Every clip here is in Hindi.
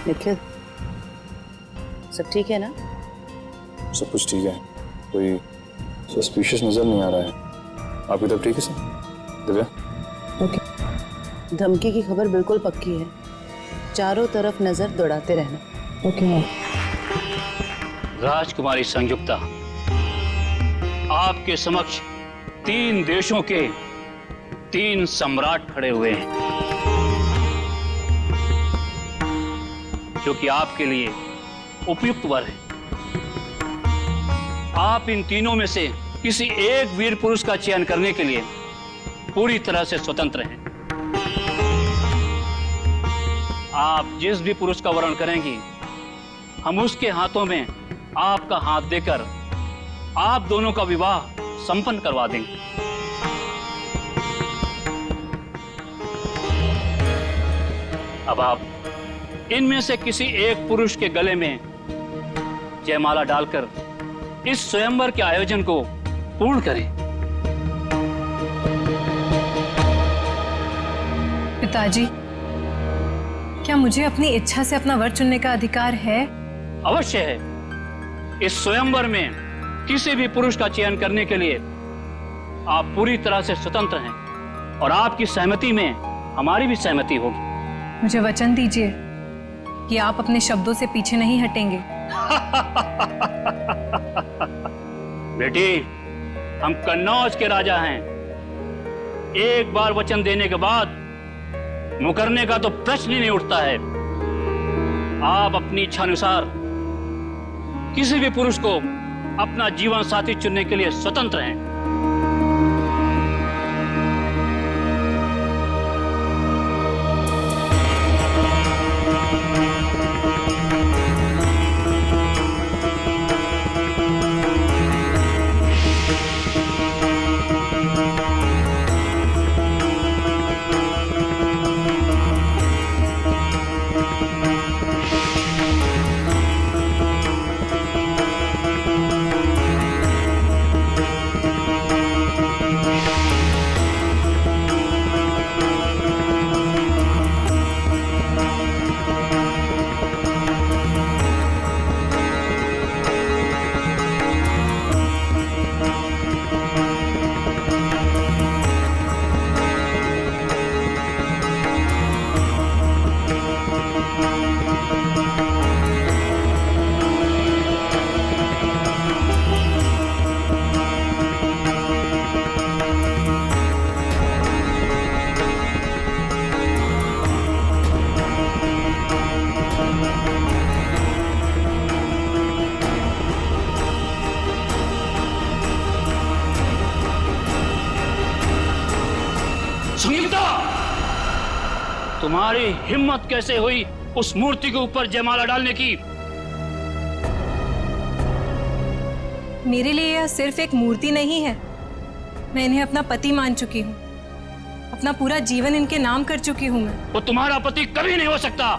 निखिल, सब ठीक है ना? सब कुछ ठीक है, कोई सस्पिशियस नजर नहीं आ रहा है। आपकी तब ठीक है सर? दिव्या? ओके। धमकी की खबर बिल्कुल पक्की है, चारों तरफ नजर दौड़ाते रहना। ओके। राजकुमारी संयुक्ता, आपके समक्ष 3 देशों के 3 सम्राट खड़े हुए हैं, जो कि आपके लिए उपयुक्त वर है। आप इन तीनों में से किसी एक वीर पुरुष का चयन करने के लिए पूरी तरह से स्वतंत्र हैं। आप जिस भी पुरुष का वर्ण करेंगी, हम उसके हाथों में आपका हाथ देकर आप दोनों का विवाह संपन्न करवा देंगे। अब आप इनमें से किसी एक पुरुष के गले में जयमाला डालकर इस स्वयंवर के आयोजन को पूर्ण करें। पिताजी, क्या मुझे अपनी इच्छा से अपना वर चुनने का अधिकार है? अवश्य है। इस स्वयंवर में किसी भी पुरुष का चयन करने के लिए आप पूरी तरह से स्वतंत्र हैं और आपकी सहमति में हमारी भी सहमति होगी। मुझे वचन दीजिए कि आप अपने शब्दों से पीछे नहीं हटेंगे। बेटी, हम कन्नौज के राजा हैं। एक बार वचन देने के बाद मुकरने का तो प्रश्न ही नहीं उठता है। आप अपनी इच्छा अनुसार किसी भी पुरुष को अपना जीवन साथी चुनने के लिए स्वतंत्र हैं। संयुक्ता, तुम्हारी हिम्मत कैसे हुई उस मूर्ति के ऊपर जयमाला डालने की? मेरे लिए यह सिर्फ एक मूर्ति नहीं है। मैं इन्हें अपना पति मान चुकी हूँ। अपना पूरा जीवन इनके नाम कर चुकी हूँ मैं। वो तुम्हारा पति कभी नहीं हो सकता।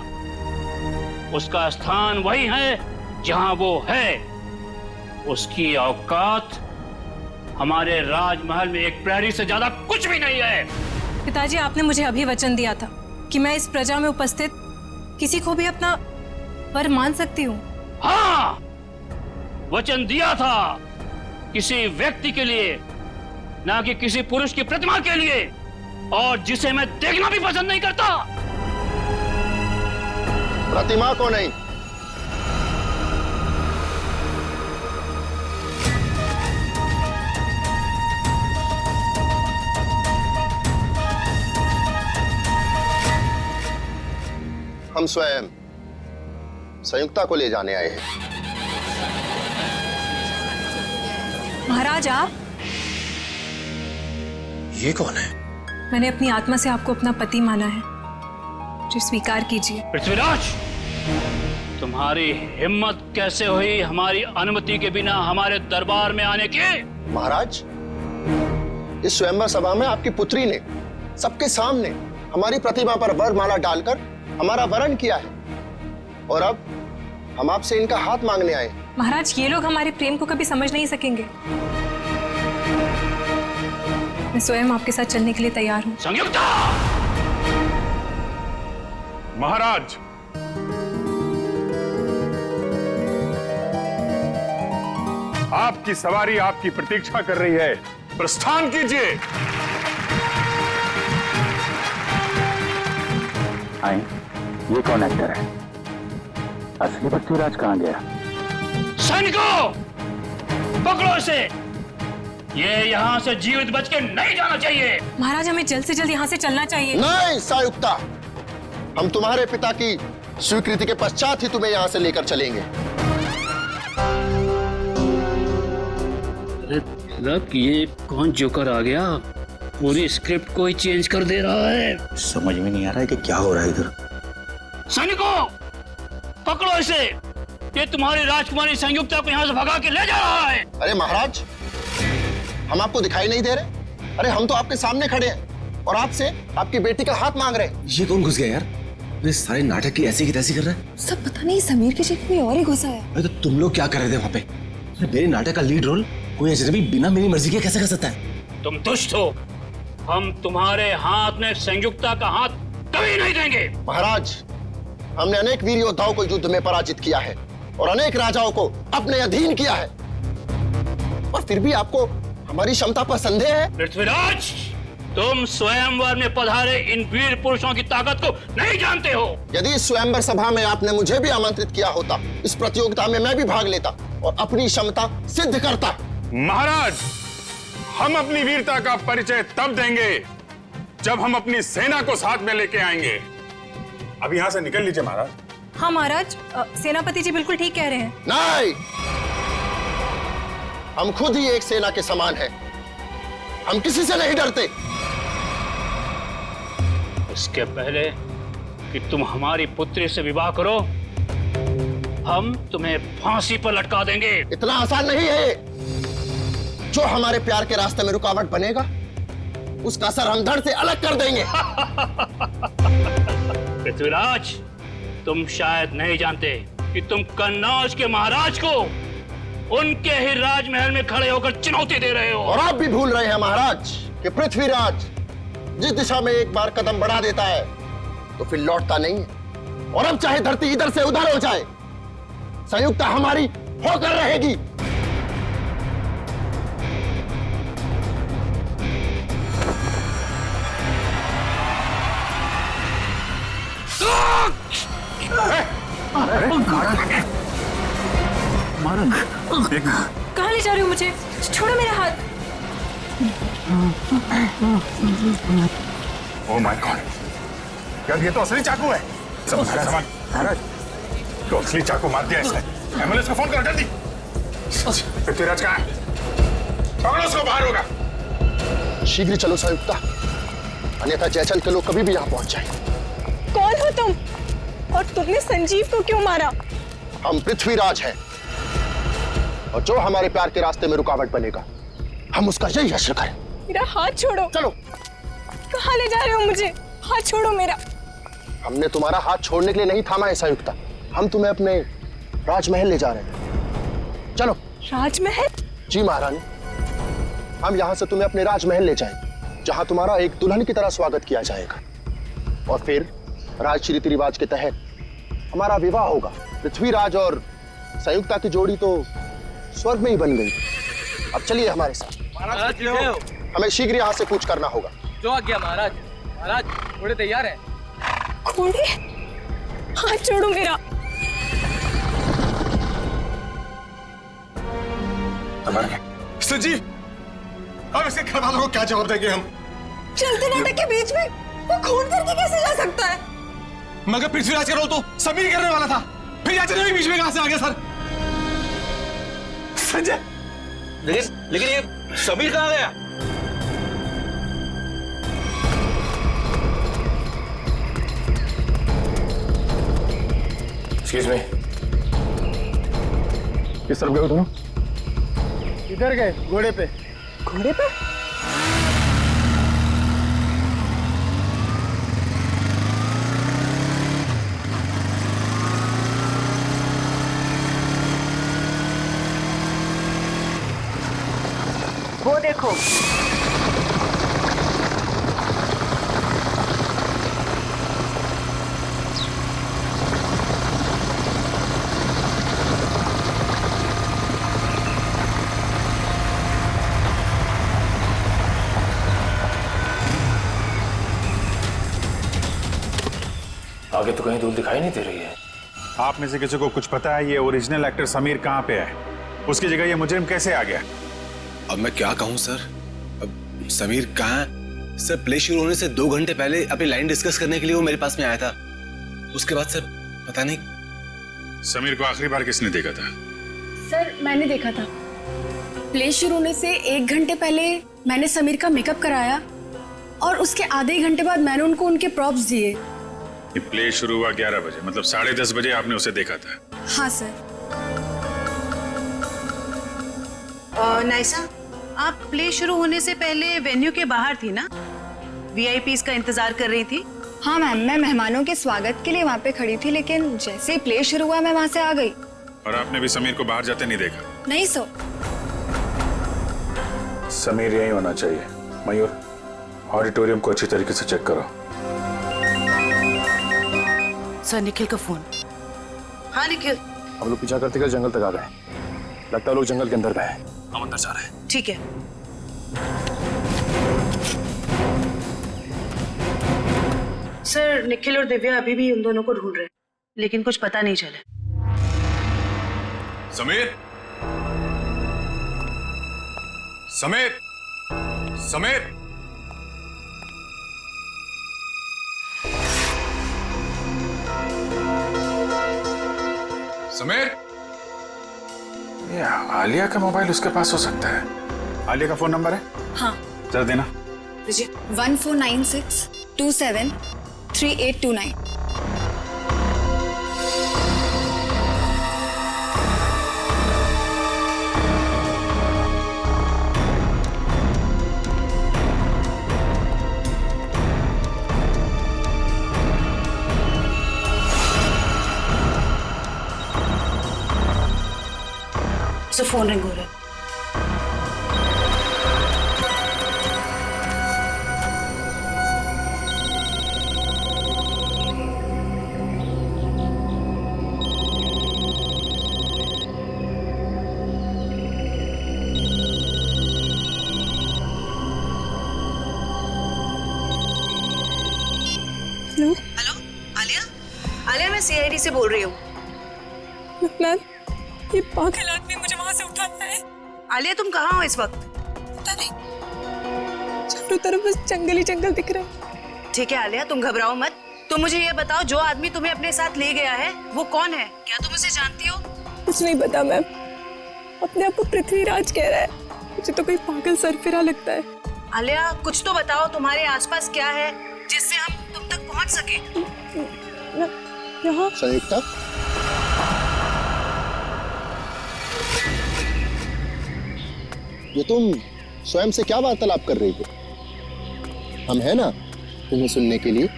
उसका स्थान वही है जहां वो है। उसकी औकात हमारे राजमहल में एक प्रहरी से ज्यादा कुछ भी नहीं है। पिताजी, आपने मुझे अभी वचन दिया था कि मैं इस प्रजा में उपस्थित किसी को भी अपना वर मान सकती हूँ। हाँ, वचन दिया था, किसी व्यक्ति के लिए, ना कि किसी पुरुष की प्रतिमा के लिए, और जिसे मैं देखना भी पसंद नहीं करता। प्रतिमा को नहीं, हम स्वयं संयुक्ता को ले जाने आए हैं। महाराज, आप? ये कौन है? मैंने अपनी आत्मा से आपको अपना पति माना है, जो स्वीकार कीजिए। पृथ्वीराज, तुम्हारी हिम्मत कैसे हुई हमारी अनुमति के बिना हमारे दरबार में आने की? महाराज, इस स्वयंवर सभा में आपकी पुत्री ने सबके सामने हमारी प्रतिमा पर वरमाला डालकर हमारा वरण किया है, और अब हम आपसे इनका हाथ मांगने आए। महाराज, ये लोग हमारे प्रेम को कभी समझ नहीं सकेंगे। मैं स्वयं आपके साथ चलने के लिए तैयार हूँ। संयुक्ता! महाराज, आपकी सवारी आपकी प्रतीक्षा कर रही है, प्रस्थान कीजिए। आए, ये कौन एक्टर है? असली पृथ्वीराज कहाँ गया? सैनिकों, पकड़ो इसे। ये यहाँ से जीवित बच के नहीं जाना चाहिए। महाराज, हमें जल्द से जल्द यहाँ से चलना चाहिए। नहीं सायुक्ता, हम तुम्हारे पिता की स्वीकृति के पश्चात ही तुम्हें यहाँ से लेकर चलेंगे। रब, ये कौन जोकर आ गया? पूरी स्क्रिप्ट को ही चेंज कर दे रहा है। समझ में नहीं आ रहा है कि क्या हो रहा है इधर। सैनिकों, पकड़ो इसे। ये तुम्हारी राजकुमारी संयुक्ता को यहाँ से भगा के ले जा रहा है। अरे महाराज, हम आपको दिखाई नहीं दे रहे? अरे हम तो आपके सामने खड़े हैं और आपसे आपकी बेटी का हाथ मांग रहे हैं। ये कौन घुस गया यार? ये सारे नाटक की ऐसी की तैसी कर रहा है। सब पता नहीं समीर की जगह कोई और ही घुसा है। अरे तो तुम लोग क्या कर रहे थे वहाँ पे? अरे मेरे नाटक का लीड रोल कोई अजनबी बिना मेरी मर्जी के कैसे कर सकता है? तुम दुष्ट हो। हम तुम्हारे हाथ में संयुक्ता का हाथ कभी नहीं देंगे। महाराज, हमने अनेक वीर योद्धाओं को युद्ध में पराजित किया है और अनेक राजाओं को अपने अधीन किया है, और फिर भी आपको हमारी क्षमता पर संदेह है? पृथ्वीराज, तुम स्वयंवर में पधारे इन वीर पुरुषों की ताकत को नहीं जानते हो। यदि इस स्वयंवर सभा में आपने मुझे भी आमंत्रित किया होता, इस प्रतियोगिता में मैं भी भाग लेता और अपनी क्षमता सिद्ध करता। महाराज, हम अपनी वीरता का परिचय तब देंगे जब हम अपनी सेना को साथ में लेके आएंगे। अब यहाँ से निकल लीजिए महाराज। हाँ महाराज, सेनापति जी बिल्कुल ठीक कह रहे हैं। नहीं, हम खुद ही एक सेना के समान हैं। हम किसी से नहीं डरते। इसके पहले कि तुम हमारी पुत्री से विवाह करो, हम तुम्हें फांसी पर लटका देंगे। इतना आसान नहीं है। जो हमारे प्यार के रास्ते में रुकावट बनेगा, उसका सर हम धड़ से अलग कर देंगे। पृथ्वीराज, तुम शायद नहीं जानते कि तुम कन्नौज के महाराज को उनके ही राजमहल में खड़े होकर चुनौती दे रहे हो। और आप भी भूल रहे हैं महाराज कि पृथ्वीराज जिस दिशा में एक बार कदम बढ़ा देता है तो फिर लौटता नहीं है। और अब चाहे धरती इधर से उधर हो जाए, संयुक्ता हमारी होकर रहेगी। कहाँ ले जा रहे हो मुझे? छोड़ो मेरा हाथ। ओह माय गॉड, यार ये तो असली चाकू है। सब सामान महाराज, तो असली चाकू मार दिया इसने। एम्बुलेंस को फोन करो जल्दी। पृथ्वीराज कहाँ है? पकड़ो उसको, बाहर होगा। शीघ्र चलो संयुक्ता, अन्यथा जयचल के लोग कभी भी यहाँ पहुंच जाएंगे। कौन हो तुम? और तुमने संजीव को क्यों मारा? हम पृथ्वीराज हैं, और जो हमारे प्यार के रास्ते में रुकावट बनेगा, हम उसका यही हश्र करें। मेरा हाथ छोड़ो। चलो। कहाँ ले जा रहे हो मुझे? हाथ छोड़ो मेरा। हमने तुम्हारा हाथ छोड़ने के लिए नहीं थामा है संयुक्ता, हम तुम्हें अपने राजमहल ले जा रहे हैं। चलो। राजमहल? जी महारानी, हम यहाँ से तुम्हें अपने राजमहल ले जाएंगे, जहाँ तुम्हारा एक दुल्हन की तरह स्वागत किया जाएगा, और फिर राज रीति रिवाज के तहत हमारा विवाह होगा। पृथ्वीराज और संयुक्ता की जोड़ी तो स्वर्ग में ही बन गई। अब चलिए हमारे साथ। महाराज, हमें शीघ्र यहाँ से कूच करना होगा। जो आ गया महाराज। महाराज, घोड़े तैयार है। घोड़े? हाथ छोड़ो मेरा। संजीव, अब इसके घर वालों को क्या जवाब देंगे हम? चलते नाटक के बीच में वो खून करके कैसे जा सकता है? मगर पृथ्वीराज का रोल तो समीर करने वाला था, फिर याचन भी बीच में कहां से आ गया सर? संजय, लेकिन ये समीर कहां गया? एक्सक्यूज मी, किस तरफ गए हो तुम? इधर गए, घोड़े पे। घोड़े पे? वो देखो, आगे तो कहीं धूल दिखाई नहीं दे रही है। आप में से किसी को कुछ पता है ये ओरिजिनल एक्टर समीर कहाँ पे है? उसकी जगह ये मुजरिम कैसे आ गया? अब मैं क्या कहूँ सर? अब समीर कहाँ है? सर प्ले शुरू होने से 2 घंटे पहले अपनी लाइन डिस्कस करने के लिए वो मेरे पास में आया था। उसके बाद सर पता नहीं। समीर को आखिरी बार किसने देखा था? सर मैंने देखा था। प्ले शुरू होने से 1 घंटे पहले मैंने समीर का मेकअप कराया और उसके आधे ही घंटे बाद मैंने उनको उनके प्रॉप्स दिए। ये प्ले शुरू हुआ 11 बजे, मतलब 10:30 बजे आपने उसे देखा था? हाँ सर। नाइसा, आप प्ले शुरू होने से पहले वेन्यू के बाहर थी ना? वीआईपीज़ का इंतजार कर रही थी? हाँ मैम, मैं मेहमानों के स्वागत के लिए वहाँ पे खड़ी थी, लेकिन जैसे ही प्ले शुरू हुआ मैं वहाँ से आ गई। और आपने भी समीर को बाहर जाते नहीं देखा? नहीं सर। समीर यही होना चाहिए। मयूर, ऑडिटोरियम को अच्छी तरीके से चेक करो। सर, निखिल का फोन। हाँ निखिल। हम लोग पीछा करते जंगल तक आ गए। लगता है लोग जंगल के अंदर गए हैं। हम अंदर जा रहे हैं। ठीक है। सर, निखिल और दिव्या अभी भी उन दोनों को ढूंढ रहे हैं, लेकिन कुछ पता नहीं चला। समीर, समीर, समीर, समीर। ये आलिया का मोबाइल उसके पास हो सकता है। आलिया का फोन नंबर है? हाँ। जरा देना। 1496273829। सर, फोन रिंग हो रहा है। हेलो। हेलो, आलिया? आलिया, मैं सीआईडी से बोल रही हूँ। मैम, ये पागल आदमी मुझे वहाँ से उठाता है। आलिया, तुम कहाँ हो इस वक्त? पता नहीं, चारों तरफ बस जंगल ही जंगल दिख रहा है। ठीक है आलिया, तुम घबराओ मत। तुम मुझे ये बताओ, जो आदमी तुम्हें अपने साथ ले गया है वो कौन है? क्या तुम उसे जानती हो? कुछ नहीं पता मैम। अपने आप को पृथ्वीराज कह रहा है। मुझे तो कोई पागल सरफिरा लगता है। आलिया, कुछ तो बताओ, तुम्हारे आसपास क्या है जिससे हम तुम तक पहुंच सके? यहाँ संयुक्ता, ये तुम स्वयं से क्या वार्तालाप कर रही हो? हम है ना तुम्हें सुनने के लिए।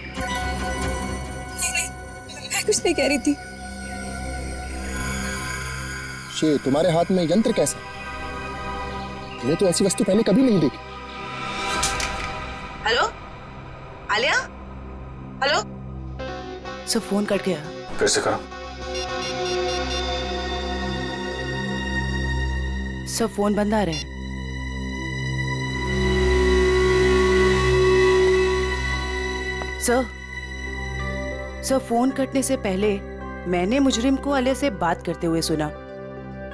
मैं कुछ नहीं कह रही थी। ये तुम्हारे हाथ में यंत्र कैसा? मैंने तो ऐसी वस्तु पहले कभी नहीं देखी। Hello Alia? Hello? Sir, phone cut गया। फिर से करो। सर, फोन बंद आ रहा है। सर, फोन कटने से पहले मैंने मुजरिम को आलिया से बात करते हुए सुना।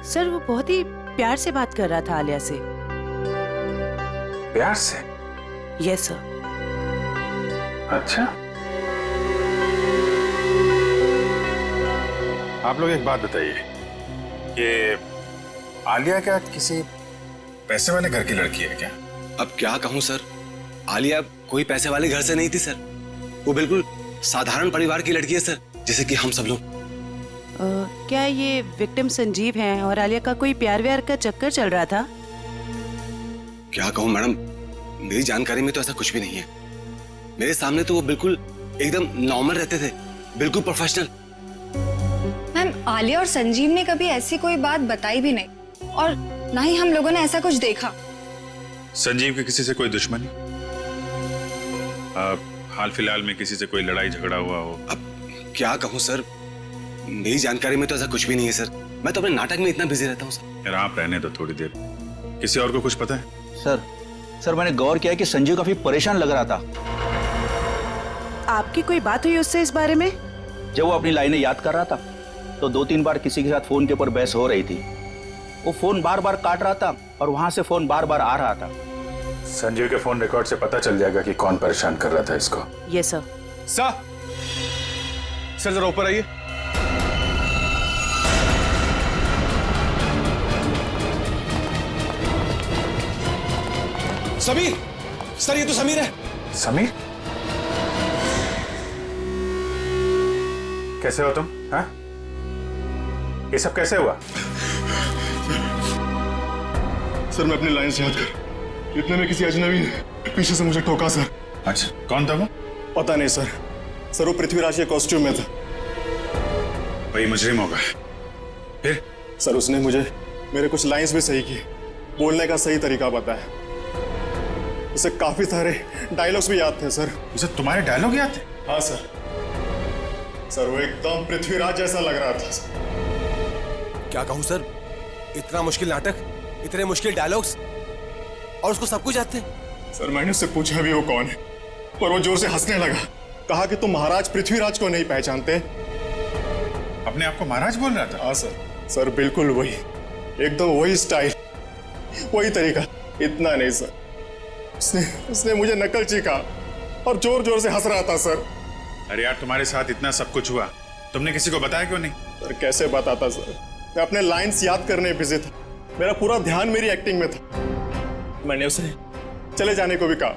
सर, वो बहुत ही प्यार से बात कर रहा था आलिया से। प्यार से? Yes sir. अच्छा, आप लोग एक बात बताइए कि आलिया क्या किसी पैसे वाले घर की लड़की है क्या? अब क्या कहूँ सर, आलिया कोई पैसे वाले घर से नहीं थी सर। वो बिल्कुल साधारण परिवार की लड़की है सर, जैसे कि हम सब लोग। क्या ये विक्टिम संजीव हैं और आलिया का कोई प्यार व्यार का चक्कर चल रहा था? क्या कहूँ मैडम, मेरी जानकारी में तो ऐसा कुछ भी नहीं है। मेरे सामने तो वो बिल्कुल एकदम नॉर्मल रहते थे, बिल्कुल प्रोफेशनल। मैम, आलिया और संजीव ने कभी ऐसी कोई बात बताई भी नहीं, और ना ही हम लोगों ने ऐसा कुछ देखा। संजीव की किसी से कोई दुश्मनी? हाल फिलहाल में किसी से कोई लड़ाई झगड़ा हुआ हो? अब क्या कहूँ सर, मेरी जानकारी में तो ऐसा कुछ भी नहीं है सर। मैं तो अपने नाटक में इतना बिजी रहता हूँ सर। यार आप रहने दो थोड़ी देर। किसी और को कुछ पता है? सर मैंने गौर किया कि संजीव काफी परेशान लग रहा था। आपकी कोई बात हुई उससे इस बारे में? जब वो अपनी लाइनें याद कर रहा था तो 2-3 बार किसी के साथ फोन के ऊपर बहस हो रही थी। वो फोन बार बार काट रहा था और वहां से फोन बार बार आ रहा था। संजीव के फोन रिकॉर्ड से पता चल जाएगा कि कौन परेशान कर रहा था इसको। ये सर। सर जरा ऊपर आइए। समीर, सर ये तो समीर है। समीर, कैसे हो तुम? हाँ, ये सब कैसे हुआ? सर मैं अपनी लाइन से याद कर, इतने में किसी अजनबी ने पीछे से मुझे ठोका सर। अच्छा, कौन था वो? पता नहीं सर। सर वो पृथ्वीराज के कॉस्ट्यूम में था। वही मुजरिम होगा। फिर? सर उसने मुझे मेरे कुछ लाइंस भी सही किए, बोलने का सही तरीका बताया। उसे काफी सारे डायलॉग्स भी याद थे सर। उसे तुम्हारे डायलॉग याद थे? हाँ सर। सर वो एकदम पृथ्वीराज जैसा लग रहा था। क्या कहूं सर, इतना मुश्किल नाटक, इतने मुश्किल डायलॉग्स और उसको सब कुछ याद थे। सर मैंने उससे पूछा भी वो कौन है, पर वो जोर से हंसने लगा। कहा कि तुम महाराज पृथ्वीराज को नहीं पहचानते। अपने आप को महाराज बोल रहा था? हाँ सर। सर बिल्कुल वही, एकदम वही स्टाइल, वही तरीका। इतना नहीं सर, उसने मुझे नकलची कहा और जोर जोर से हंस रहा था सर। अरे यार, तुम्हारे साथ इतना सब कुछ हुआ, तुमने किसी को बताया क्यों नहीं? सर कैसे बताता सर, मैं अपने लाइंस याद करने बिजी था। मेरा पूरा ध्यान मेरी एक्टिंग में था। मैंने उसे चले जाने को भी कहा,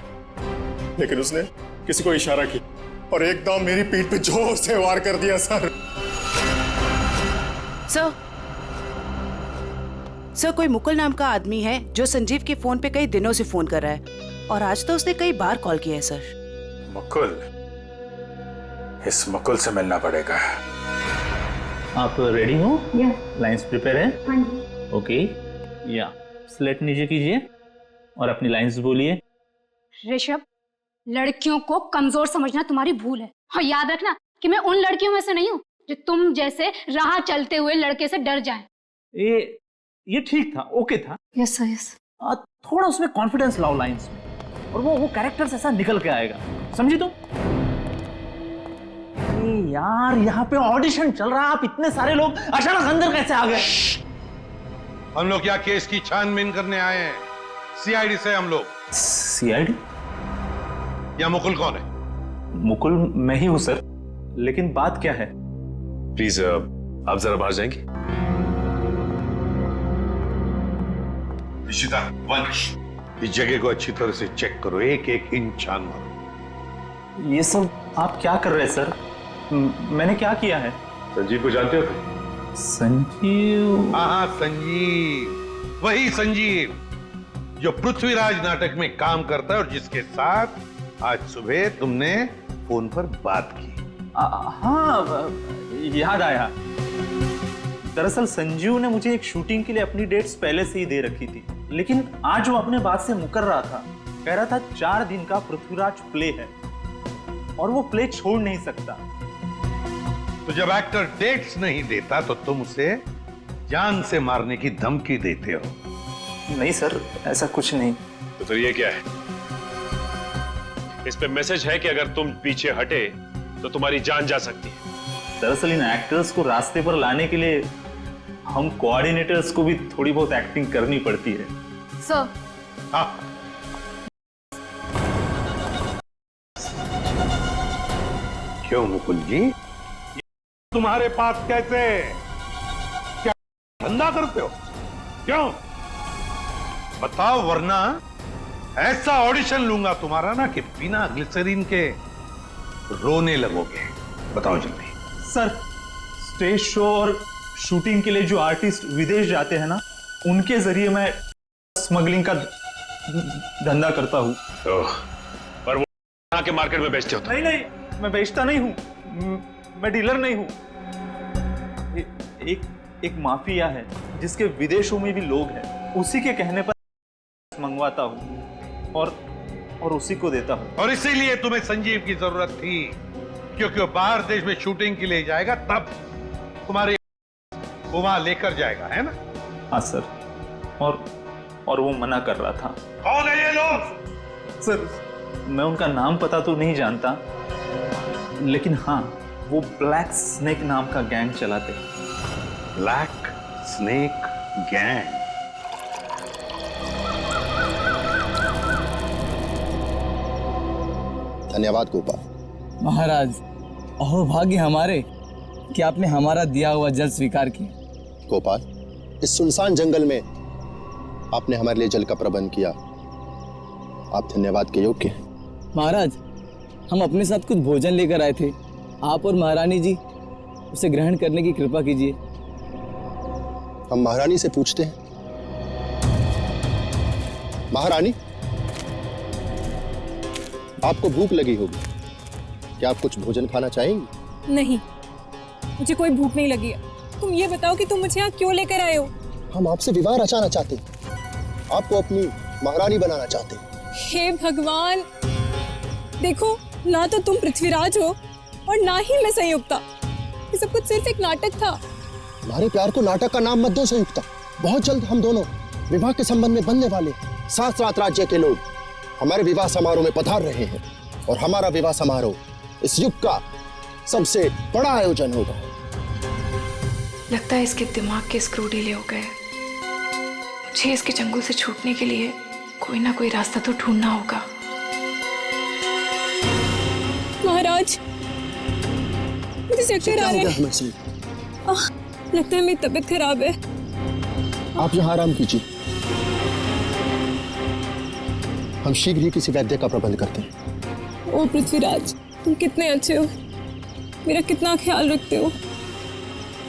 लेकिन उसने किसी को इशारा किया और एकदम मेरी पीठ पे जोर से वार कर दिया सर। सर कोई मुकुल नाम का आदमी है जो संजीव के फोन पे कई दिनों से फोन कर रहा है और आज तो उसने कई बार कॉल किया है सर। मुकुल? इस मुकुल से मिलना पड़ेगा। आप रेडी हो? लाइंस प्रिपेयर है? हाँ जी। ओके, या स्लेट नीचे कीजिए और अपनी लाइंस बोलिए। ऋषभ, लड़कियों को कमजोर समझना तुम्हारी भूल है और याद रखना कि मैं उन लड़कियों में से नहीं हूँ जो तुम जैसे राह चलते हुए लड़के से डर जाएं। ये ठीक था, ओके था। Yes sir, yes. थोड़ा उसमें कॉन्फिडेंस लाओ लाइंस में और वो कैरेक्टर ऐसा निकल के आएगा, समझी तुम? यार यहाँ पे ऑडिशन चल रहा है, आप इतने सारे लोग अचानक अंदर कैसे आ गए? हम लोग क्या केस की छानबीन करने आए हैं? सीआईडी से हम लोग। सीआईडी? या मुकुल कौन है? मुकुल मैं ही हूं सर, लेकिन बात क्या है? प्लीज आप जरा बाहर जाएंगे? इशिता, वंश, इस जगह को अच्छी तरह से चेक करो, एक एक इंच छान मारो। ये सब आप क्या कर रहे हैं सर? मैंने क्या किया है? संजीव को जानते हो? संजीव? हाँ, संजीव, वही संजीव जो पृथ्वीराज नाटक में काम करता है और जिसके साथ आज सुबह तुमने फोन पर बात की। हाँ, याद आया। दरअसल संजीव ने मुझे एक शूटिंग के लिए अपनी डेट्स पहले से ही दे रखी थी, लेकिन आज वो अपने बात से मुकर रहा था। कह रहा था 4 दिन का पृथ्वीराज प्ले है और वो प्ले छोड़ नहीं सकता। तो जब एक्टर डेट्स नहीं देता तो तुम उसे जान से मारने की धमकी देते हो? नहीं सर, ऐसा कुछ नहीं। तो फिर ये क्या है? इस पे मैसेज है कि अगर तुम पीछे हटे तो तुम्हारी जान जा सकती है। दरअसल इन एक्टर्स को रास्ते पर लाने के लिए हम कोऑर्डिनेटर्स को भी थोड़ी बहुत एक्टिंग करनी पड़ती है। सर। हाँ। क्यों मुकुल जी, तुम्हारे पास कैसे? क्या धंधा करते हो? क्यों बताओ, वरना ऐसा ऑडिशन लूंगा तुम्हारा ना कि बिना ग्लिसरीन के रोने लगोगे। बताओ जल्दी। सर, स्टेज शो और शूटिंग के लिए जो आर्टिस्ट विदेश जाते हैं ना, उनके जरिए मैं स्मगलिंग का धंधा करता हूँ। पर वो यहाँ के मार्केट में बेचते हो? नहीं नहीं, मैं बेचता नहीं हूँ, मैं डीलर नहीं हूँ। एक माफिया है जिसके विदेशों में भी लोग हैं, उसी के कहने पर मंगवाता हूँ और उसी को देता हूँ। और इसीलिए तुम्हें संजीव की जरूरत थी, क्योंकि वो बाहर देश में शूटिंग के लिए जाएगा, तब तुम्हारे वो वहां लेकर जाएगा, है ना? हाँ सर, और वो मना कर रहा था। कौन है ये लोग? सर, मैं उनका नाम पता तो नहीं जानता, लेकिन हाँ, वो ब्लैक स्नेक नाम का गैंग चलाते। Black snake gang. धन्यवाद गोपाल। महाराज, अहोभाग्य हमारे कि आपने हमारा दिया हुआ जल स्वीकार किया। गोपाल, इस सुनसान जंगल में आपने हमारे लिए जल का प्रबंध किया। आप धन्यवाद के योग्य हैं। महाराज, हम अपने साथ कुछ भोजन लेकर आए थे, आप और महारानी जी उसे ग्रहण करने की कृपा कीजिए। हम महारानी से पूछते हैं। महारानी, आपको भूख लगी होगी, क्या आप कुछ भोजन खाना चाहेंगी? नहीं, मुझे कोई भूख नहीं लगी है। तुम ये बताओ कि तुम मुझे यहाँ क्यों लेकर आए हो? हम आपसे विवाह रचाना चाहते हैं, आपको अपनी महारानी बनाना चाहते हैं। हे भगवान, देखो, ना तो तुम पृथ्वीराज हो और ना ही मैं संयुक्ता। ये सब कुछ सिर्फ एक नाटक था। हमारे प्यार को नाटक का नाम मत दो संयुक्ता। बहुत जल्द हम दोनों विवाह के संबंध में बनने वाले 7 राज्य के लोग हमारे विवाह समारोह में पधार रहे हैं और हमारा विवाह समारोह इस युग का सबसे बड़ा आयोजन होगा। लगता है इसके दिमाग के स्क्रू ढीले हो गए। मुझे इसके चंगुल से छूटने के लिए कोई ना कोई रास्ता तो ढूंढना होगा। महाराज, मुझे चक्कर आ रहे हैं। लगता है मेरी तबीयत खराब है। आप यहाँ आराम कीजिए, हम शीघ्र ही किसी वैद्य का प्रबंध करते हैं। ओ पृथ्वीराज, तुम कितने अच्छे हो, मेरा कितना ख्याल रखते हो।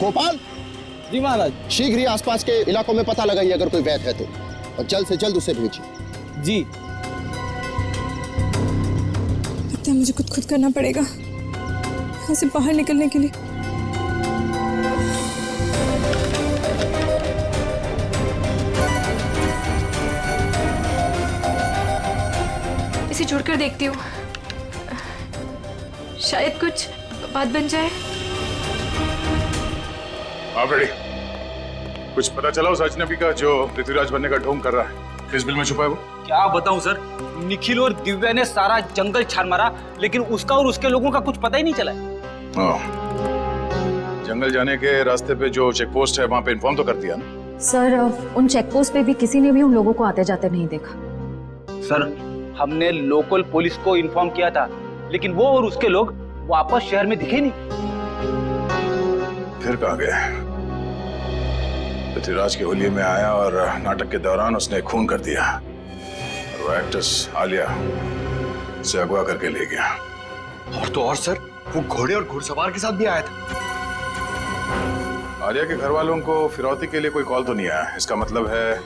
गोपाल जी महाराज। शीघ्र ही आसपास के इलाकों में पता लगाइए अगर कोई वैद्य है तो, और जल्द से जल्द उसे भेजिए। जी। लगता है मुझे खुद करना पड़ेगा यहाँ से बाहर निकलने के लिए। इसे जोड़कर देखती हूँ, शायद कुछ बात बन जाए। आप रेडी? कुछ पता चला उस अजनबी का जो पृथ्वीराज बनने का ढोंग कर रहा है? किस बिल में छुपा है वो? क्या बताऊं सर, निखिल और दिव्या ने सारा जंगल छान मारा, लेकिन उसका और उसके लोगों का कुछ पता ही नहीं चला। जंगल जाने के रास्ते पे जो चेक पोस्ट है वहां पे इन्फॉर्म तो कर दिया ना? सर, उन चेक पोस्ट पे भी किसी ने भी उन लोगों को आते जाते नहीं देखा। सर, हमने लोकल पुलिस को इन्फॉर्म किया था, लेकिन वो और उसके लोग वापस शहर में दिखे नहीं। फिर कहाँ गए? पृथ्वीराज के होलिये में आया और नाटक के दौरान उसने खून कर दिया और वो एक्ट्रेस आलिया उसे अगवा करके ले गया। और तो और सर, वो घोड़े और घुड़सवार के साथ भी आया था। आलिया के घर वालों को फिरौती के लिए कोई कॉल तो नहीं आया। इसका मतलब है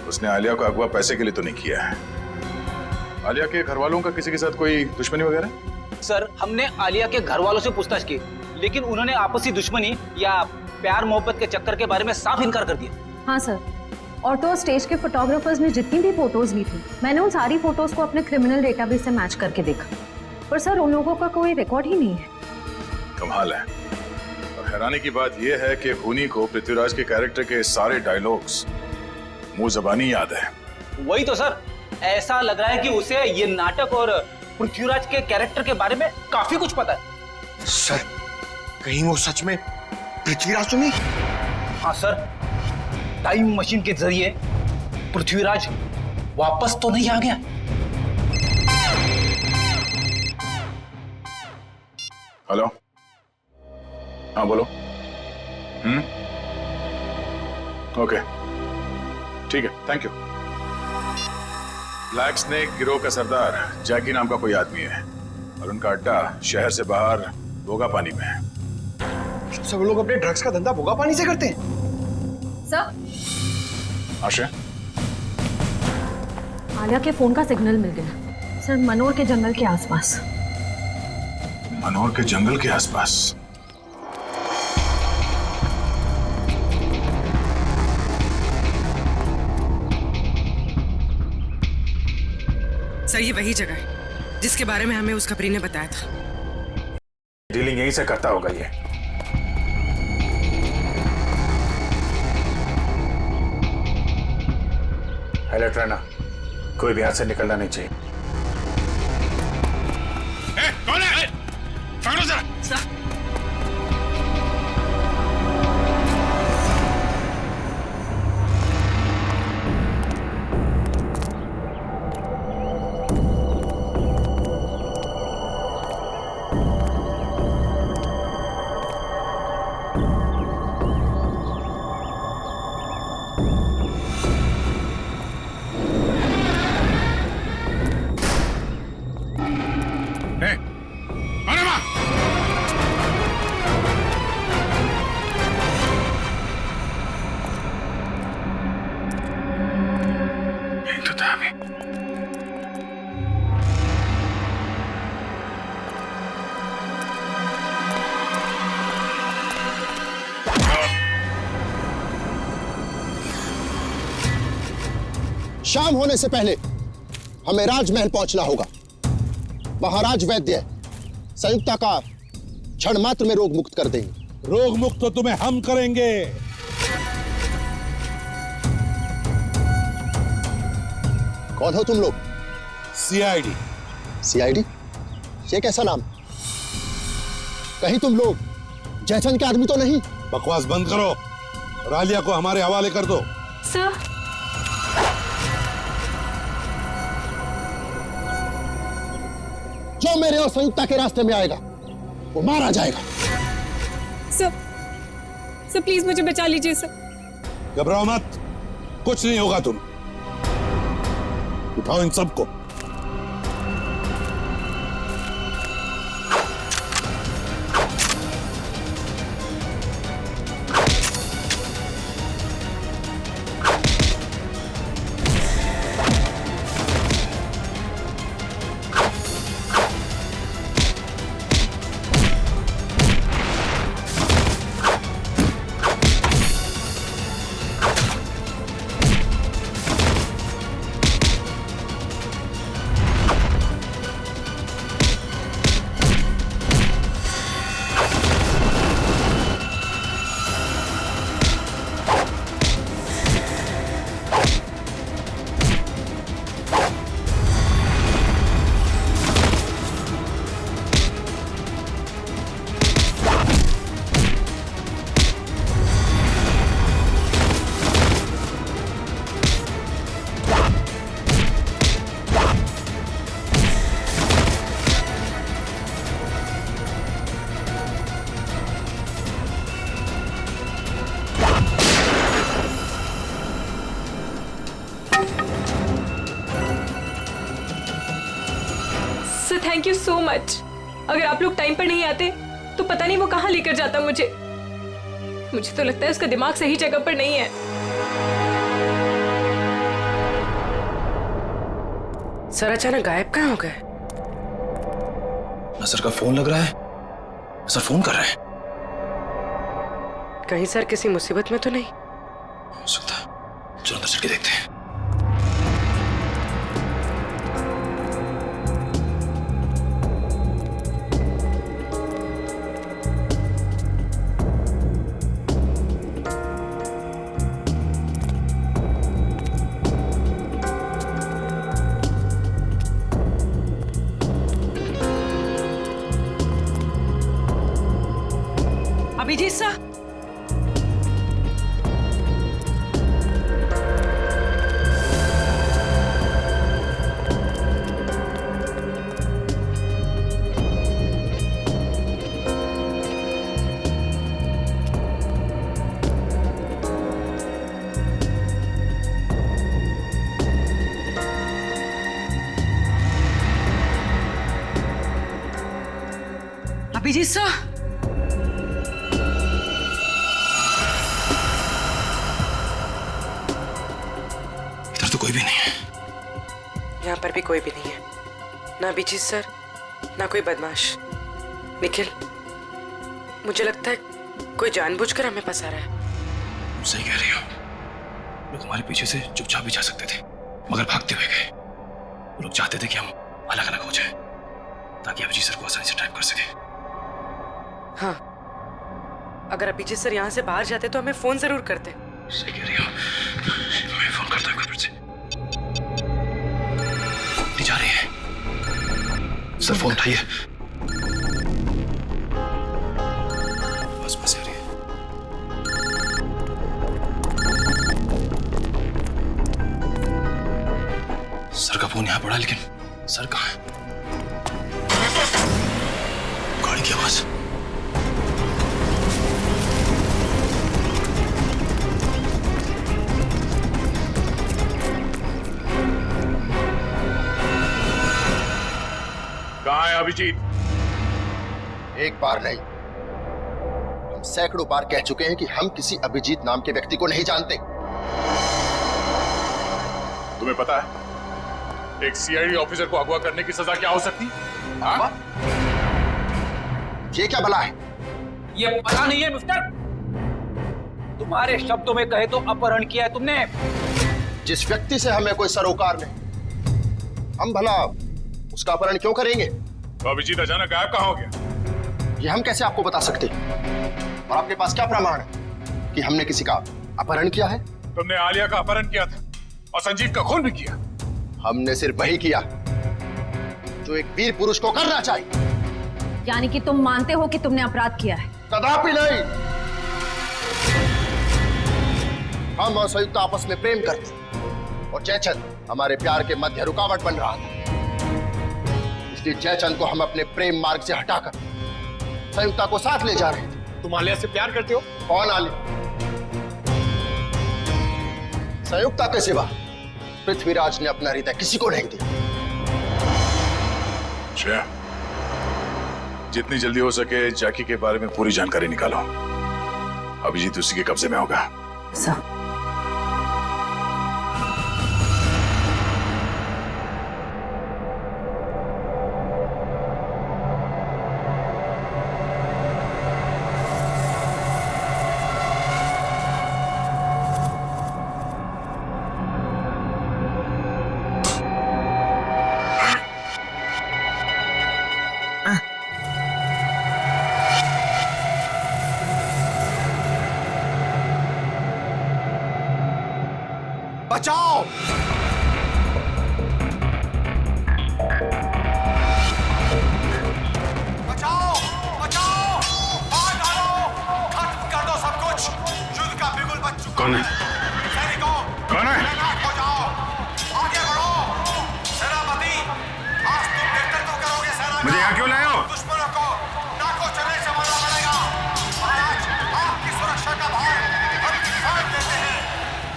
उसने आलिया को अगवा पैसे के लिए तो नहीं किया है। आलिया के घर वालों का किसी के साथ कोई दुश्मनी वगैरह? सर, हमने आलिया के घर वालों से पूछताछ की, लेकिन उन्होंने आपसी दुश्मनी या प्यार मोहब्बत के चक्कर के बारे में साफ इनकार कर दिया। हाँ सर, ऑटो स्टेज के फोटोग्राफर्स ने जितनी भी फोटोज ली थी, मैंने उन सारी फोटोज को अपने क्रिमिनल डेटाबेस से मैच करके देखा, पर सर उन लोगों का कोई रिकॉर्ड ही नहीं है। कमाल है। और हैरानी की बात यह है कि खूनी को पृथ्वीराज के कैरेक्टर के सारे डायलॉग्स मुंह ज़बानी याद है। वही तो सर, ऐसा लग रहा है कि उसे ये नाटक और पृथ्वीराज के कैरेक्टर के बारे में काफी कुछ पता है। सर, कहीं वो सच में पृथ्वीराज तो नहीं? हाँ सर, टाइम मशीन के जरिए पृथ्वीराज वापस तो नहीं आ गया? हेलो, हाँ बोलो। ओके, ठीक है, थैंक यू। ब्लैक स्नेक गिरोह का सरदार जैकी नाम का कोई आदमी है और उनका अड्डा शहर से बाहर भोगा पानी में है। सब लोग अपने ड्रग्स का धंधा भोगा पानी से करते हैं? सर, आशा, आलिया के फोन का सिग्नल मिल गया सर, मनोर के जंगल के आसपास। मनोर के जंगल के आसपास? सर, ये वही जगह है जिसके बारे में हमें उस खबरी ने बताया था। डीलिंग यहीं से करता होगा ये। अलर्ट रहना, कोई भी हाथ से निकलना नहीं चाहिए। कौन है? पकड़ो जरा। शाम होने से पहले हमें राजमहल पहुंचना होगा। वहां राज वैद्य संयुक्ता का क्षण मात्र में रोग मुक्त कर देंगे। रोग मुक्त तो तुम्हें हम करेंगे। कौन हो तुम लोग? सीआईडी। सीआईडी? ये कैसा नाम? कहीं तुम लोग जयचंद के आदमी तो नहीं? बकवास बंद करो और आलिया को हमारे हवाले कर दो। सर, जो मेरे और संयुक्ता के रास्ते में आएगा वो मारा जाएगा। सर प्लीज मुझे बचा लीजिए सर। घबराओ मत, कुछ नहीं होगा। तुम उठाओ इन सबको। Thank you so much. अगर आप लोग टाइम पर नहीं आते तो पता नहीं वो कहाँ लेकर जाता मुझे। मुझे तो लगता है उसका दिमाग सही जगह पर नहीं है। सर अचानक गायब कहाँ हो गए? सर का फोन लग रहा है। सर फोन कर रहे हैं। कहीं सर किसी मुसीबत में तो नहीं? हो सकता है। चलो अंदर चल के देखते हैं। अभिजीत सर, अभिजीत सर, कोई भी नहीं है। यहाँ पर भी कोई भी नहीं है। ना अभिजीत सर, ना कोई बदमाश। निखिल, मुझे लगता है कोई जानबूझकर हमें फंसा रहा है। सही कह रही हो। लोग हमारे पीछे से चुपचाप भी जा सकते थे, मगर भागते हुए गए। वो लोग चाहते थे कि हम अलग अलग हो जाएं, ताकि अभिजीत सर को आसानी से ट्रैप कर सके। हाँ, अगर अभिजीत सर यहाँ से बाहर जाते तो हमें फोन जरूर करते। सही कह रही हो। मैं फोन करता हूँ फिर से। जा रही है। सर फोन उठाइए। बस बस आ रही है। सर का फोन यहाँ पड़ा, लेकिन सर कहाँ है? गाड़ी की आवाज। कहाँ है अभिजीत? एक बार नहीं, हम सैकड़ों बार कह चुके हैं कि हम किसी अभिजीत नाम के व्यक्ति को नहीं जानते। तुम्हें पता है एक सीआईडी ऑफिसर को अगवा करने की सजा क्या हो सकती? हाँ? ये क्या भला है? ये पता नहीं है मिस्टर। तुम्हारे शब्दों में कहे तो अपहरण किया है तुमने। जिस व्यक्ति से हमें कोई सरोकार नहीं, हम भला उसका अपहरण क्यों करेंगे? तो अभिजीत अचानक गायब कहाँ हो गया? ये हम कैसे आपको बता सकते हैं? और आपके पास क्या प्रमाण है कि हमने किसी का अपहरण किया है? तुमने आलिया का अपहरण किया था और संजीव का खून भी किया। हमने सिर्फ वही किया जो एक वीर पुरुष को करना चाहिए। यानी कि तुम मानते हो कि तुमने अपराध किया है? कदापि नहीं। हम और संयुक्त आपस में प्रेम करते और जयचंद हमारे प्यार के मध्य रुकावट बन रहा था, इसलिए जयचंद को हम अपने प्रेम मार्ग से हटाकर संयुक्ता को साथ ले जा रहे थे। तुम आलिया से प्यार करते हो? कौन आलिया? संयुक्ता के सिवा पृथ्वीराज ने अपना हृदय किसी को नहीं दिया। श्रेया, जितनी जल्दी हो सके जैकी के बारे में पूरी जानकारी निकालो। अभिजीत उसी के कब्जे में होगा। सर बचाओ! बचाओ! बचाओ! मार डालो! खत्म कर दो सब कुछ! युद्ध का बिगुल बज चुका। कौन है? सैनिकों! कौन है? तैनात हो जाओ! आगे बढ़ो! सेनापति! आज तुम नेतृत्व करोगे सेना का। मुझे यहाँ क्यों लाए हो? दुश्मनों को नाकों चने से मारना पड़ेगा। महाराज, आपकी सुरक्षा का भार हम किसान देते हैं।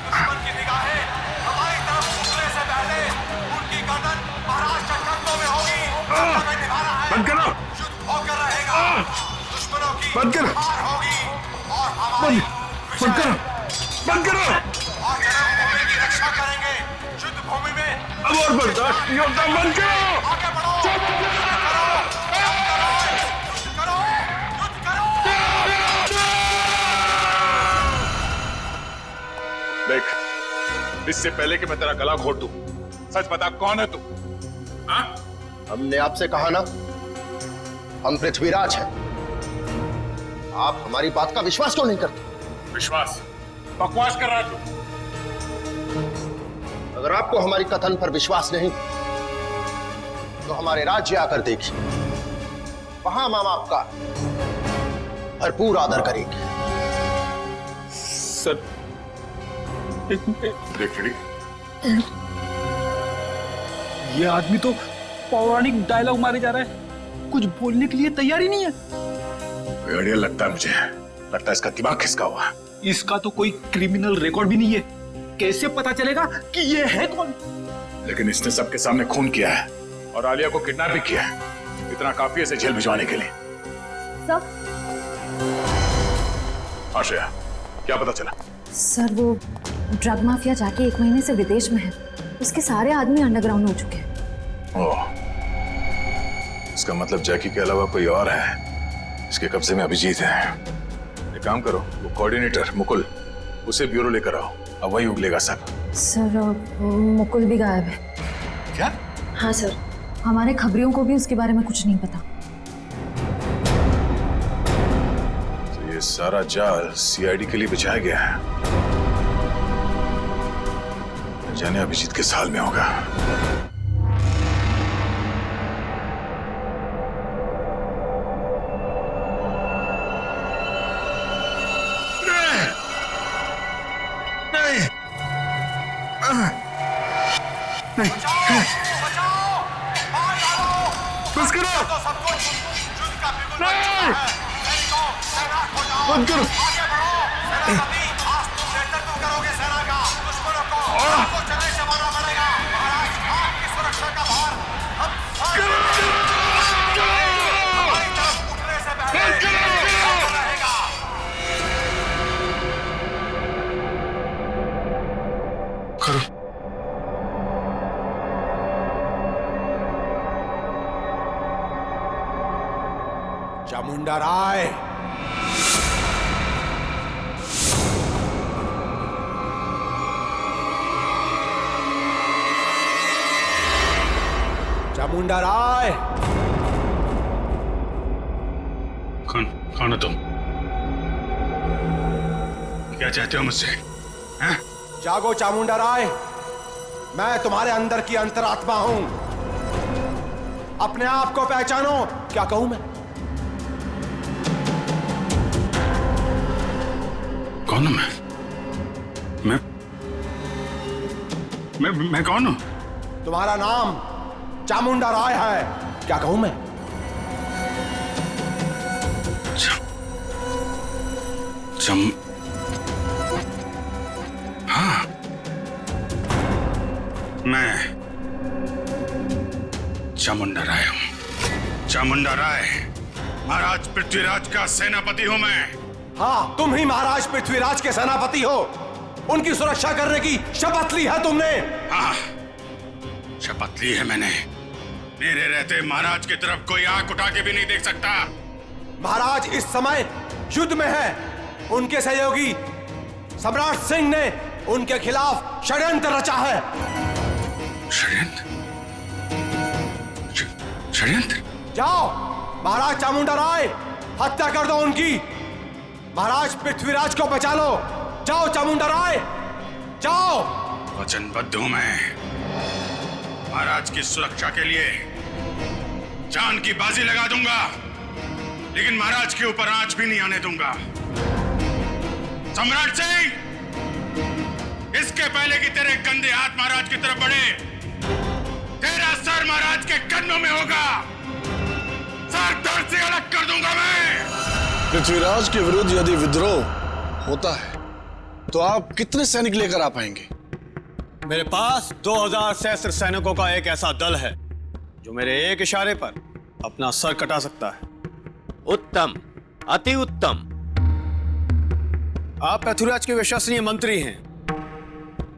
दुश्मन की निगाहें हमारी तरफ उठने से पहले उनकी गर्दन महाराज के कंधों में होगी। हमें निभाना है। बंद करो। युद्ध होकर रहेगा। दुश्मनों की बंद करो। हार होगी और हमारी बंद करो। बंद करो। और जन्मभूमि की रक्षा करेंगे। युद्ध भूमि में अब और बर्दाश्त नहीं होता। बंद करो। आगे बढ़ो। देख, इससे पहले कि मैं तेरा गला घोट दूं, सच बता कौन है तू? हाँ? हमने आपसे कहा ना, हम पृथ्वीराज हैं। आप हमारी बात का विश्वास क्यों नहीं करते? विश्वास? बकवास कर रहा है तू। अगर आपको हमारी कथन पर विश्वास नहीं तो हमारे राज्य आकर देखिए, वहां हम आपका भरपूर आदर करेंगे। सर देख ये आदमी तो पौराणिक डायलॉग मारे जा रहा है, कुछ बोलने के लिए तैयार ही नहीं है। बढ़िया लगता है मुझे, लगता है इसका दिमाग खिसका हुआ। इसका तो कोई क्रिमिनल रिकॉर्ड भी नहीं है, कैसे पता चलेगा कि ये है कौन? लेकिन इसने सबके सामने खून किया है और आलिया को किडनैप भी किया है। इतना काफी है इसे जेल भिजवाने के लिए। सर आश्रया, क्या पता चला? सर वो ड्रग माफिया जाके 1 महीने से विदेश में है, उसके सारे आदमी अंडरग्राउंड हो चुके हैं। ओह, इसका मतलब जैकी के अलावा कोई और है। इसके कब्जे में अभिजीत है। एक काम करो, वो कोऑर्डिनेटर मुकुल, उसे ब्यूरो लेकर आओ, अब वही उगलेगा सब। सर मुकुल भी गायब है। क्या? हाँ सर, हमारे खबरियों को भी उसके बारे में कुछ नहीं पता। तो ये सारा जाल सीआईडी के लिए बिछाया गया है। जाने अभिजीत किस हाल में होगा। नहीं, बस करो। बंद करो। चामुंडा राय, चामुंडा राय। कौन हो तुम? क्या चाहते हो मुझसे? हैं? जागो चामुंडा राय, मैं तुम्हारे अंदर की अंतरात्मा हूं। अपने आप को पहचानो। क्या कहूं मैं? कौन हूं मैं कौन हूं? तुम्हारा नाम चामुंडा राय है। क्या कहूं मैं? हाँ, मैं चामुंडा राय हूं। चामुंडा राय, महाराज पृथ्वीराज का सेनापति हूं मैं। हाँ, तुम ही महाराज पृथ्वीराज के सेनापति हो। उनकी सुरक्षा करने की शपथ ली है तुमने। हाँ, शपथ ली है मैंने। मेरे रहते महाराज की तरफ कोई आंख उठा के भी नहीं देख सकता। महाराज इस समय युद्ध में है। उनके सहयोगी सम्राट सिंह ने उनके खिलाफ षड्यंत्र रचा है। षड्यंत्र? जाओ महाराज चामुंडा राय, हत्या कर दो उनकी। महाराज पृथ्वीराज को बचा लो। जाओ चामुंडा राय, जाओ। वचनबद्ध हूं मैं। महाराज की सुरक्षा के लिए जान की बाजी लगा दूंगा, लेकिन महाराज के ऊपर आंच भी नहीं आने दूंगा। सम्राट सिंह, इसके पहले कि तेरे गंदे हाथ महाराज की तरफ बढ़े, तेरा सर महाराज के कन्नों में होगा। सर धड़ से अलग कर दूंगा मैं। पृथ्वीराज के विरुद्ध यदि विद्रोह होता है तो आप कितने सैनिक लेकर आ पाएंगे? मेरे पास 2000 सहस्त्र सैनिकों का एक ऐसा दल है जो मेरे एक इशारे पर अपना सर कटा सकता है। उत्तम, अति उत्तम। आप पृथ्वीराज के विश्वसनीय मंत्री हैं।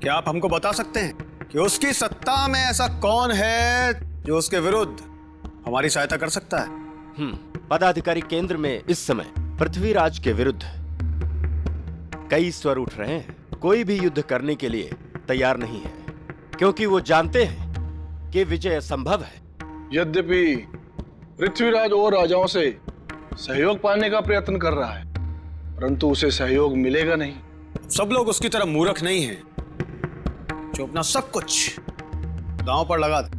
क्या आप हमको बता सकते हैं कि उसकी सत्ता में ऐसा कौन है जो उसके विरुद्ध हमारी सहायता कर सकता है? पदाधिकारी केंद्र में इस समय पृथ्वीराज के विरुद्ध कई स्वर उठ रहे हैं। कोई भी युद्ध करने के लिए तैयार नहीं है, क्योंकि वो जानते हैं कि विजय असंभव है। यद्यपि पृथ्वीराज और राजाओं से सहयोग पाने का प्रयत्न कर रहा है, परंतु उसे सहयोग मिलेगा नहीं। सब लोग उसकी तरह मूर्ख नहीं हैं जो अपना सब कुछ दांव पर लगा दे।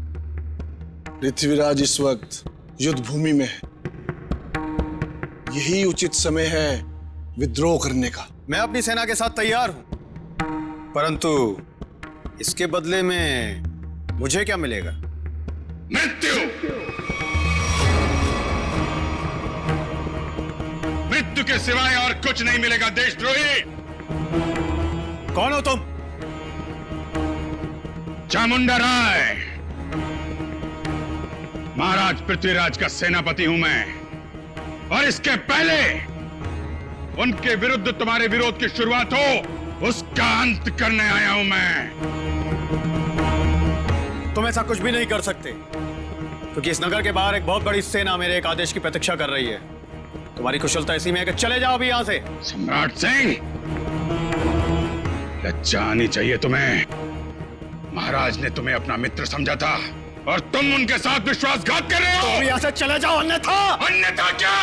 पृथ्वीराज इस वक्त युद्ध भूमि में है। यही उचित समय है विद्रोह करने का। मैं अपनी सेना के साथ तैयार हूं, परंतु इसके बदले में मुझे क्या मिलेगा? मृत्यु। मृत्यु के सिवाय और कुछ नहीं मिलेगा देशद्रोही। कौन हो तुम? चामुंडा राय, महाराज पृथ्वीराज का सेनापति हूं मैं, और इसके पहले उनके विरुद्ध तुम्हारे विरोध की शुरुआत हो, उसका अंत करने आया हूं मैं। तुम ऐसा कुछ भी नहीं कर सकते, क्योंकि इस नगर के बाहर एक बहुत बड़ी सेना मेरे एक आदेश की प्रतीक्षा कर रही है। तुम्हारी कुशलता इसी में है कि चले जाओ अभी यहां से। सम्राट सिंह, लज्जा आनी चाहिए तुम्हें। महाराज ने तुम्हें अपना मित्र समझा था और तुम उनके साथ विश्वासघात कर रहे हो। तुम यहां से चले जाओ, अन्यथा क्या?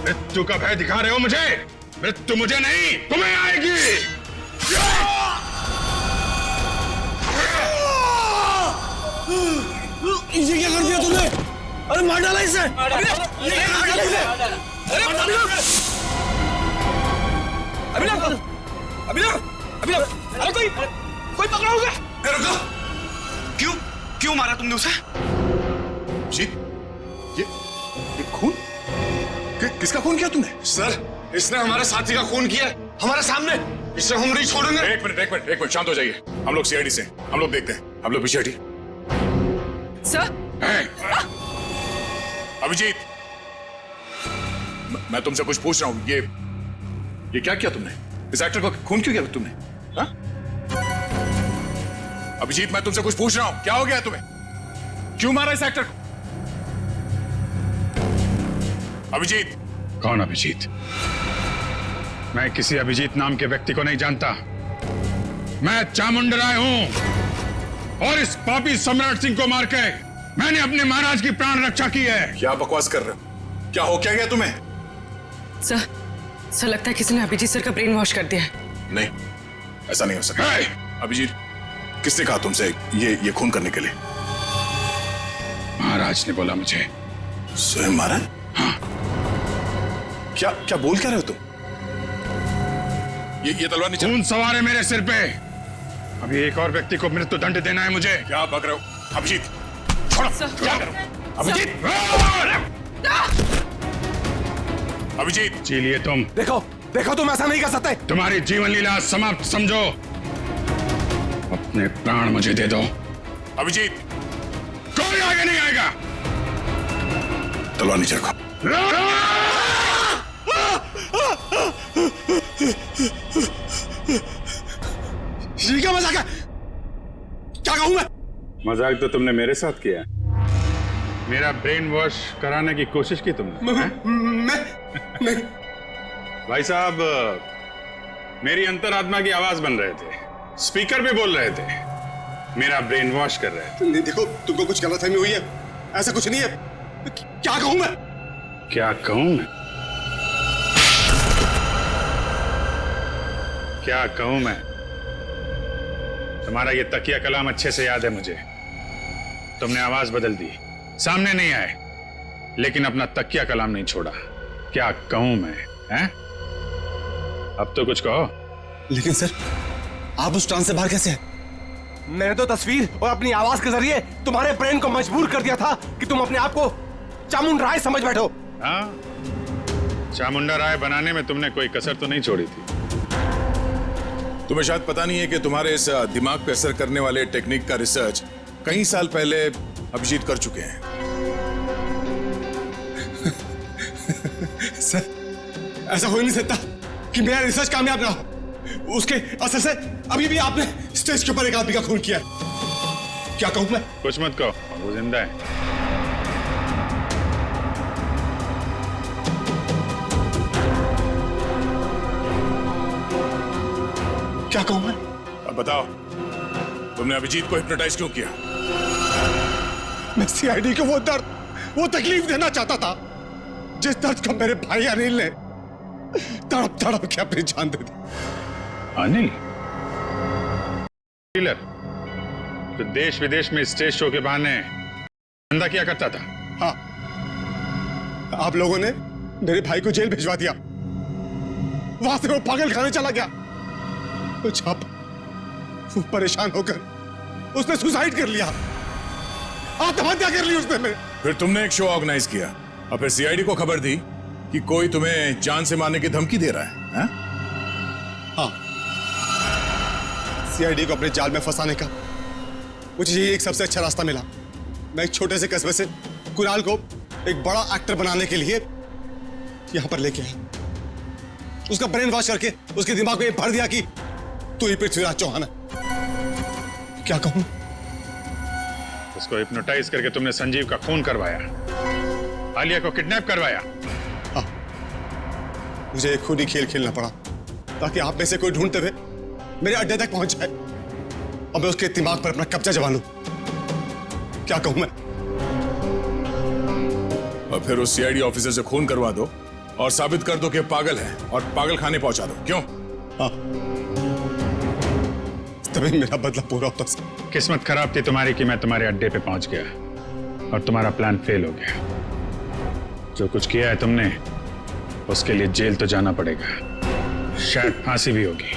मृत्यु का भय दिखा रहे हो मुझे? मृत्यु मुझे नहीं, तुम्हें आएगी। ये क्या कर दिया तुमने? अरे मार डाला इसे। अरे कोई पकड़ा होगा? रुको, क्यों मारा तुमने उसे? जी, ये खून? किसका खून किया तुमने? सर, इसने हमारे साथी का खून किया हमारे सामने। इसे हम नहीं छोड़ेंगे। एक मिनट, शांत हो जाइए। हम लोग सीआईडी से, हम लोग देखते हैं। हम लोग पीछे हटिए। सर, अभिजीत, मैं तुमसे कुछ पूछ रहा हूं। ये क्या किया तुमने? इस एक्टर को खून क्यों किया तुमने? हा? अभिजीत, मैं तुमसे कुछ पूछ रहा हूं। क्या हो गया तुम्हें? क्यों मारा इस एक्टर को? अभिजीत। कौन अभिजीत? मैं किसी अभिजीत नाम के व्यक्ति को नहीं जानता। मैं चामुंडा राय हूं और इस पापी सम्राट सिंह को मार के मैंने अपने महाराज की प्राण रक्षा की है। क्या बकवास कर रहे हो? क्या हो क्या गया तुम्हें? सर लगता है किसी ने अभिजीत सर का ब्रेन वॉश कर दिया है। नहीं, ऐसा नहीं हो सकता। अभिजीत, किसने कहा तुमसे ये खून करने के लिए? महाराज ने बोला मुझे। स्वयं महाराज? हाँ। क्या बोल क्या रहे हो तुम? ये तलवार नीचे। खून सवार है मेरे सिर पे। अभी एक और व्यक्ति को मृत्यु दंड देना है मुझे। क्या बक रहे हो? अभिजीत छोड़ो। क्या करो? अभिजीत, अभिजीत जी लिए तुम। देखो तुम ऐसा नहीं कर सकते। तुम्हारी जीवन लीला समाप्त समझो। अपने प्राण मुझे दे दो। अभिजीत, कोई आगे नहीं आएगा। तलवार नीचे रखो। ये क्या मजाक है? क्या कहूं मैं? मजाक तो तुमने मेरे साथ किया। मेरा ब्रेन वॉश कराने की कोशिश की तुमने। मैं भाई साहब, मेरी अंतरात्मा की आवाज बन रहे थे, स्पीकर पे बोल रहे थे, मेरा ब्रेन वॉश कर रहे थे। नहीं, देखो तुमको कुछ गलतफहमी हुई है। ऐसा कुछ नहीं है। क्या कहूं मैं? क्या कहूं मैं? क्या कहूं मैं? तुम्हारा ये तकिया कलाम अच्छे से याद है मुझे। तुमने आवाज बदल दी, सामने नहीं आए, लेकिन अपना तकिया कलाम नहीं छोड़ा। क्या कहूं मैं? हैं? अब तो कुछ कहो। लेकिन सर, आप उस ट्रांस से बाहर कैसे हैं? मैंने तो तस्वीर और अपनी आवाज के जरिए तुम्हारे ब्रेन को मजबूर कर दिया था कि तुम अपने आप को चामुंडा राय समझ बैठो। हाँ, चामुंडा राय बनाने में तुमने कोई कसर तो नहीं छोड़ी थी। तुम्हें शायद पता नहीं है कि तुम्हारे इस दिमाग पे असर करने वाले टेक्निक का रिसर्च कई साल पहले अभिजीत कर चुके हैं। सर, ऐसा हो ही नहीं सकता कि मेरा रिसर्च कामयाब ना हो। उसके असर से अभी भी आपने स्टेज के ऊपर एक आदमी का खून किया। क्या कहूं मैं? कुछ मत कहो, वो जिंदा है। क्या कहूं मैं? अब बताओ, तुमने अभिजीत को हिप्नोटाइज क्यों किया? मैं सीआईडी को वो दर्द, वो तकलीफ देना चाहता था जिस दर्द को मेरे भाई अनिल ने तड़प तड़प के अपनी जान दे दी। अनिल डीलर, जो देश विदेश में स्टेज शो के बहाने धंधा किया करता था। हाँ, आप लोगों ने मेरे भाई को जेल भिजवा दिया। वहां से वो पागल खाने चला गया। कुछ आप वो परेशान होकर उसने सुसाइड कर लिया, आत्महत्या कर ली उसने। फिर तुमने एक शो ऑर्गेनाइज किया और फिर सीआईडी को खबर दी कि कोई तुम्हें जान से मारने की धमकी दे रहा है। हाँ, सीआईडी को अपने जाल में फंसाने का मुझे यही एक सबसे अच्छा रास्ता मिला। मैं एक छोटे से कस्बे से कुणाल को एक बड़ा एक्टर बनाने के लिए यहां पर लेके आया। उसका ब्रेन वॉश करके उसके दिमाग में भर दिया कि तू ही पृथ्वीराज चौहान है। क्या कहूं? उसको हिप्नोटाइज करके तुमने संजीव का खून करवाया, आलिया को किडनैप करवाया। हाँ, मुझे खुद ही खेल खेलना पड़ा ताकि आप में से कोई ढूंढते हुए मेरे अड्डे तक पहुंच जाए और मैं उसके दिमाग पर अपना कब्जा जमा लूं। क्या कहूं मैं? और फिर उस सीआईडी ऑफिसर से खून करवा दो और साबित कर दो कि पागल है और पागल खाने पहुंचा दो। क्यों? हाँ, तभी मेरा बदला पूरा होता। किस्मत खराब थी तुम्हारी कि मैं तुम्हारे अड्डे पे पहुंच गया और तुम्हारा प्लान फेल हो गया। जो कुछ किया है तुमने, उसके लिए जेल तो जाना पड़ेगा, शायद फांसी भी होगी।